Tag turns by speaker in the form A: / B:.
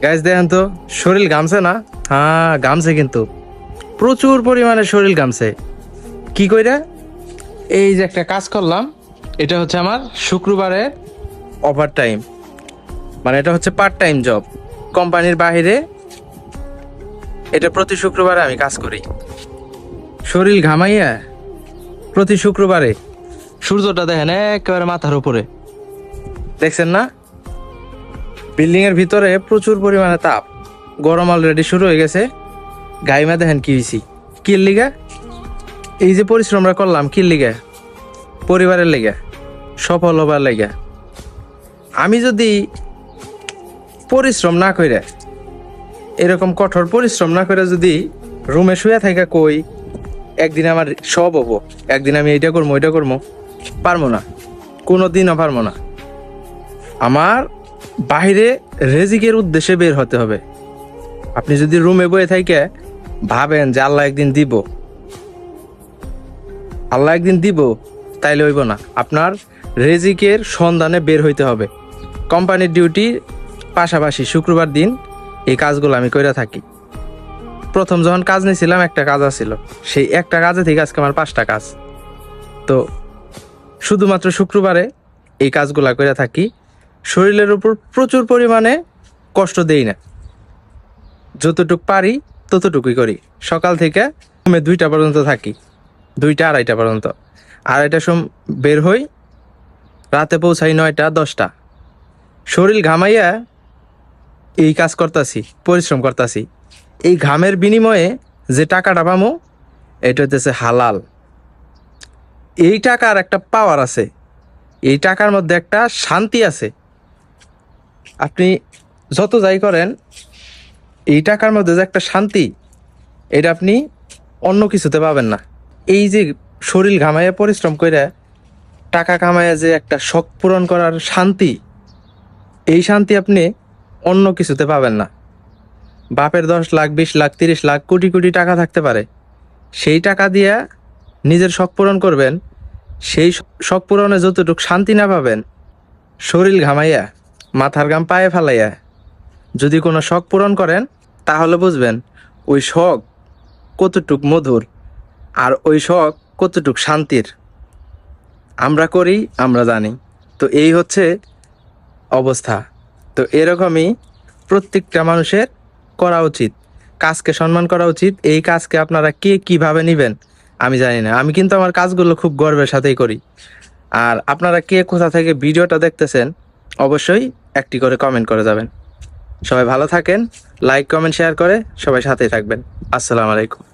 A: Guys দেখেন তো, শরীর ঘামছে না? হ্যাঁ ঘামছে, কিন্তু প্রচুর পরিমাণে শরীর ঘামছে। কি কইরা এই যে একটা কাজ করলাম, এটা হচ্ছে আমার শুক্রবারে ওভার টাইম, মানে এটা হচ্ছে পার্ট টাইম জব কোম্পানির বাইরে। এটা প্রতি শুক্রবারে আমি কাজ করি। শরীর ঘামাইয়া প্রতি শুক্রবারে সূর্যটা দেখেন একেবারে মাথার উপরে, দেখছেন না? বিল্ডিং এর ভিতরে প্রচুর পরিমাণে তাপ, গরম অলরেডি শুরু হয়ে গেছে। গাইমা দেখেন কি হয়েছি, কির লিগা এই যে পরিশ্রমটা করলাম, কির লিগা? পরিবারের লেগা, সফল হবার লেগা। আমি যদি পরিশ্রম না করে, এরকম কঠোর পরিশ্রম না করে যদি রুমে শুয়ে থাকা কই একদিন আমার সব হবো, একদিন আমি এইটা করবো ওইটা করবো, পারবো না, কোনো দিনও পারবো না। আমার বাইরে রেজিকের উদ্দেশ্যে বের হতে হবে। আপনি যদি রুমে বয়ে থাইকে ভাবেন যে আল্লাহ একদিন দিব, আল্লাহ একদিন দিব, তাইলে হইব না। আপনার রেজিকের সন্ধানে বের হইতে হবে। কোম্পানির ডিউটির পাশাপাশি শুক্রবার দিন এই কাজগুলো আমি কইরা থাকি। প্রথম যখন কাজ নিয়েছিলাম একটা কাজ আছিল, সেই একটা কাজে থেকে আজকে আমার 5টা কাজ। তো শুধুমাত্র শুক্রবারে এই কাজগুলা কইরা থাকি। শরীরের উপর প্রচুর পরিমাণে কষ্ট দেই না, যতটুক পারি ততটুকুই করি। সকাল থেকে ঘুমে 2টা পর্যন্ত থাকি, 2টা 2:30 পর্যন্ত। 2:30টার সময় বের হই, রাতে পৌঁছাই 9টা 10টা। শরীর ঘামাইয়া এই কাজ করতাছি, পরিশ্রম করতাছি। এই ঘামের বিনিময়ে যে টাকাটা পামো, এটা হইতেছে হালাল। এই টাকার একটা পাওয়ার আছে, এই টাকার মধ্যে একটা শান্তি আছে। আপনি যত যাই করেন, এই টাকার মধ্যে যে একটা শান্তি, এটা আপনি অন্য কিছুতে পাবেন না। এই যে শরীর ঘামাইয়া পরিশ্রম করে টাকা কামাইয়া যে একটা শখ পূরণ করার শান্তি, এই শান্তি আপনি অন্য কিছুতে পাবেন না। বাপের 10 লাখ 20 লাখ 30 লাখ কোটি কোটি টাকা থাকতে পারে, সেই টাকা দিয়া নিজের শখ পূরণ করবেন, সেই শখ পূরণে যতটুকু শান্তি না পাবেন, শরীর ঘামাইয়া মাথার ঘাম পায়ে ফেলাইয়া যদি কোনো শখ পূরণ করেন, তাহলে বুঝবেন ওই শখ কতটুক মধুর, আর ওই শখ কতটুক শান্তির। আমরা করি, আমরা জানি। তো এই হচ্ছে অবস্থা। তো এরকমই প্রত্যেকটা মানুষের করা উচিত, কাজকে সম্মান করা উচিত। এই কাজকে আপনারা কে কিভাবে নিবেন আমি জানি না, আমি কিন্তু আমার কাজগুলো খুব গর্বের সাথেই করি। আর আপনারা কে কোথা থেকে ভিডিওটা দেখতেছেন অবশ্যই একটি করে কমেন্ট করে যাবেন। সবাই ভালো থাকেন, লাইক কমেন্ট শেয়ার করে সবাই সাথেই থাকবেন। আসসালামু আলাইকুম।